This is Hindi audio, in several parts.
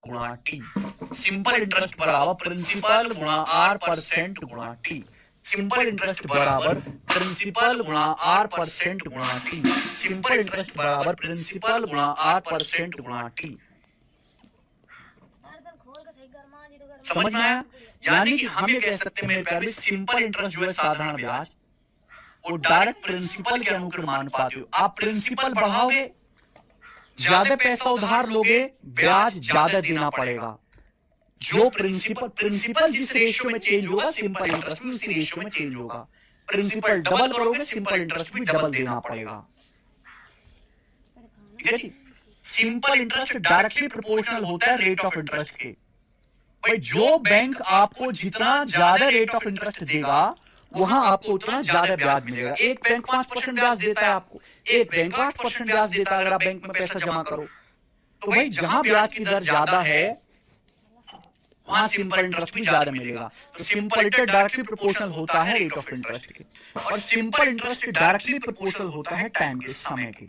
गुणा टी। सिंपल इंटरेस्ट बराबर प्रिंसिपल गुणा आर परसेंट गुणा टी। सिंपल इंटरेस्ट बराबर प्रिंसिपल गुणा आर परसेंट गुणा टी। सिंपल इंटरेस्ट बराबर प्रिंसिपल गुणा आर परसेंट गुणा टी। समझ में आया? यानी कि हम ये कह सकते हैं मेरे प्यारे भाई, सिंपल इंटरेस्ट जो है साधारण ब्याज, वो डायरेक्ट प्रिंसिपल के अनुक्रमानुपाती हो। आप प्रिंसिपल बढ़ाओगे, ज्यादा पैसा उधार लोगे, ब्याज ज्यादा देना पड़ेगा। जो प्रिंसिपल जिस रेशियो में चेंज होगा, सिंपल इंटरेस्ट भी उसी रेशियो में चेंज होगा। प्रिंसिपल डबल करोगे, सिंपल इंटरेस्ट भी डबल देना पड़ेगा। ठीक है जी। सिंपल इंटरेस्ट डायरेक्टली प्रोपोर्शनल होता है रेट ऑफ इंटरेस्ट के। भाई जो बैंक आपको जितना ज्यादा रेट ऑफ इंटरेस्ट देगा, वहां आपको उतना ज्यादा ब्याज मिलेगा। एक बैंक 5% ब्याज देता है आपको, एक बैंक 8% ब्याज देता है अगर आप बैंक में पैसा जमा करो। तो भाई जहां ब्याज की दर ज्यादा है, वहां सिंपल इंटरेस्ट भी ज्यादा मिलेगा। तो सिंपल इंटरेस्ट डायरेक्टली प्रोपोर्शनल होता है रेट ऑफ इंटरेस्ट के, और सिंपल इंटरेस्ट डायरेक्टली प्रोपोर्शनल होता है टाइम के, समय के।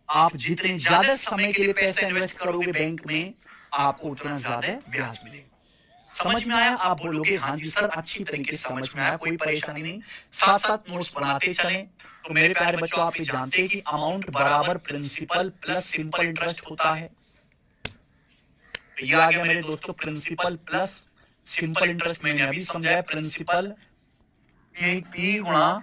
आप जितने ज्यादा समय के लिए पैसा इन्वेस्ट करोगे बैंक में, आपको उतना ज्यादा ब्याज मिलेगा। समझ में आया? आप बोलोगे हाँ जी सर, अच्छी तरीके से समझ में आया, कोई परेशानी नहीं। साथ साथ नोट्स बनाते चलें। तो मेरे प्यारे बच्चों, आप ये जानते हैं कि अमाउंट बराबर प्रिंसिपल प्लस सिंपल इंटरेस्ट होता है। तो ये आ गया मेरे दोस्तों प्रिंसिपल प्लस सिंपल इंटरेस्ट। मैंने अभी समझाया प्रिंसिपल पी गुणा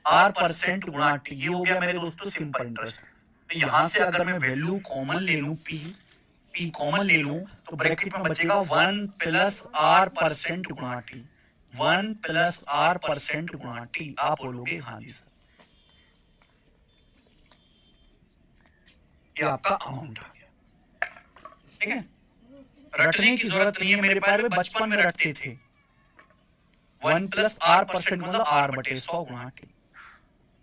आर परसेंट गुणा टी, ये हो गया मेरे दोस्तों सिंपल इंटरेस्ट। तो यहां से अगर मैं वैल्यू कॉमन ले लूं, पी कॉमन ले लूं, तो ब्रैकेट में बचेगा 1 प्लस आर परसेंट गुणा टी। 1 प्लस आर परसेंट गुणा टी। आप बोलोगे हाँ जी सर, ये आपका अमाउंट आ गया। ठीक है, रटने की जरूरत नहीं है मेरे प्यारे, बचपन में रटते थे। 1 प्लस आर परसेंट मतलब आर बटे 100 गुणा टी।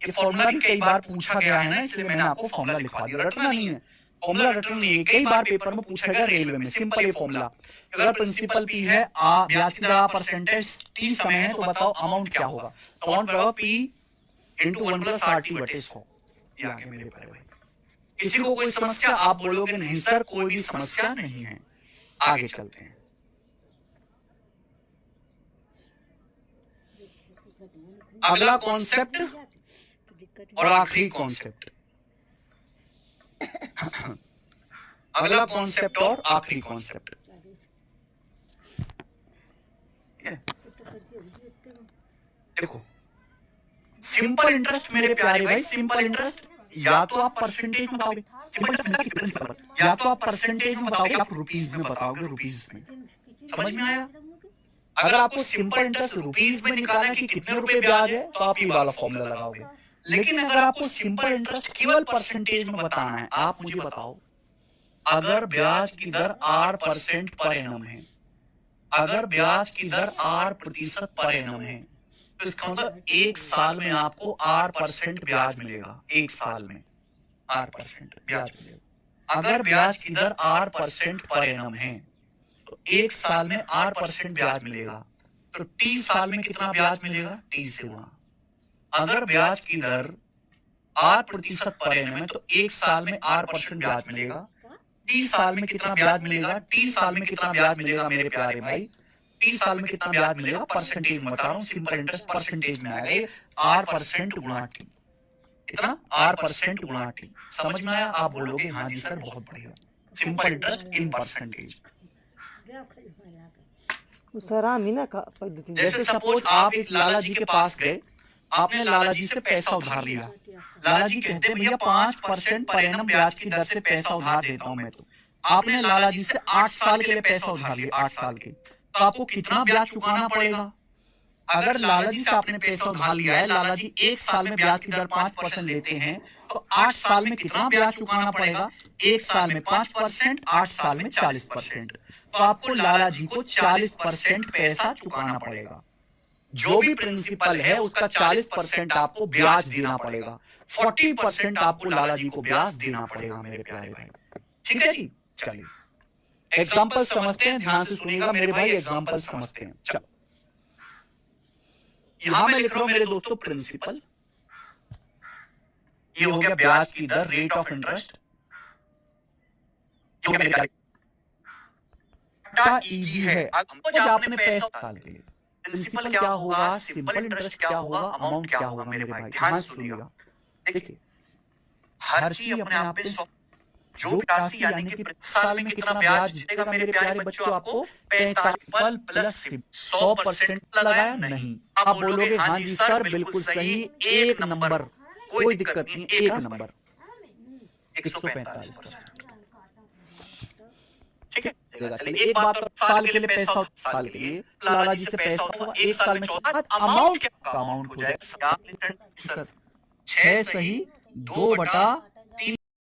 ये फॉर्मूला भी कई बार पूछा गया है ना, इसलिए मैंने आपको फॉर्मूला लिखवा दिया। रटना नहीं है, फॉर्मूला रटना नहीं है। कई बार पेपर में पूछा गया रेलवे में, सिंपल ये फॉर्मूला। अगर प्रिंसिपल पी है, ब्याज की दर परसेंटेज टी समय है, तो बताओ अमाउंट क्या होगा? अमाउंट होगा P into 1 plus R T बटे 100। ये आगे मेरे प्यारे भाई, किसी को कोई समस्या? आप बोलोगे नहीं सर, कोई भी समस्या नहीं है। आगे चलते हैं। अगला कॉन्सेप्ट और आखिरी कॉन्सेप्ट। अगला कॉन्सेप्ट और आखिरी कॉन्सेप्ट। देखो, सिंपल इंटरेस्ट मेरे प्यारे भाई, सिंपल इंटरेस्ट या तो आप परसेंटेज में बताओगे, सिंपल इंटरेस्ट, या तो आप परसेंटेज में बताओगे, आप रुपीस में बताओगे, रुपीस में। समझ में आया? अगर आपको सिंपल इंटरेस्ट रुपीस में निकालना है कि कितने रुपए ब्याज है, तो आप ये वाला फॉर्मूला लगाओगे। लेकिन अगर आपको सिंपल इंटरेस्ट केवल परसेंटेज में बताना है, आप मुझे बताओ, अगर ब्याज की दर 8% पर एनम है, अगर ब्याज की दर 8% पर एनम है, तो इसका मतलब एक साल में आपको 8% ब्याज मिलेगा। एक साल में 8% ब्याज मिलेगा। अगर ब्याज की दर 8% पर एनम है, तो एक साल में 8% ब्याज मिलेगा। तो टी साल में कितना ब्याज मिलेगा? टी से गुणा। अगर ब्याज की दर 8% पर एनम है, तो एक साल में 8% ब्याज मिलेगा। टी साल में कितना ब्याज मिलेगा? टी साल में कितना ब्याज मिलेगा मेरे प्यारे भाई? टी साल में कितना ब्याज मिलेगा? परसेंटेज में बता रहा हूं, सिंपल इंटरेस्ट परसेंटेज में आएगा। 8% गुणा टी। कितना? 8% गुणा टी। समझ में आया? आप बोलोगे हाँ जी सर, बहुत बढ़िया। Simple interest in percentage. जैसे सपोज आप एक लाला जी के पास गए, आपने लाला जी से पैसा उधार लिया। लाला जी कहते भैया 5% पर एनम ब्याज की दर से पैसा उधार देता हूं मैं। तो आपने लाला जी से 8 साल के लिए पैसा उधार लिया, 8 साल के, तो आपको कितना ब्याज चुकाना पड़ेगा? अगर लाला जी से आपने पैसा उधार लिया है, लाला जी एक साल में ब्याज की दर 5% लेते हैं, तो 8 साल में कितना ब्याज चुकाना पड़ेगा? एक साल में 5%, 8 साल में 40%। तो आपको लाला जी को 40% पैसा चुकाना पड़ेगा। जो भी प्रिंसिपल है उसका 40% आपको ब्याज देना पड़ेगा। 40% आपको लाला जी को ब्याज देना पड़ेगा मेरे प्यारे भाई। ठीक है जी, चलिए एग्जाम्पल समझते हैं, ध्यान से सुनिएगा मेरे भाई, एग्जाम्पल समझते हैं। चलो, यहां मैं लिख रहा हूं मेरे दोस्तों प्रिंसिपल, ये हो गया ब्याज की दर, रेट ऑफ इंटरेस्ट, ये हो गया मेरे प्यारे, बड़ा इजी है। हमको जो आपने पैसा साल के लिए, प्रिंसिपल क्या होगा, सिंपल इंटरेस्ट क्या होगा, अमाउंट क्या होगा मेरे भाई, ध्यान से सुनिएगा। देखिए हर चीज अपने आप में जो राशि यानी कि साल में कितना ब्याज देगा मेरे प्यारे बच्चों, आपको 45 प्लस 100% लगाया नहीं। आप बोलोगे हाँ जी सर बिल्कुल सही, एक नंबर, कोई दिक्कत नहीं, एक नंबर 145%। ठीक है, चलिए एक बात, साल के लिए पैसा होता, साल के लिए लाला जी से पैसा होगा एक साल में, अमाउंट क्या, अमाउंट हो जाएगा सर 6 सही 2/12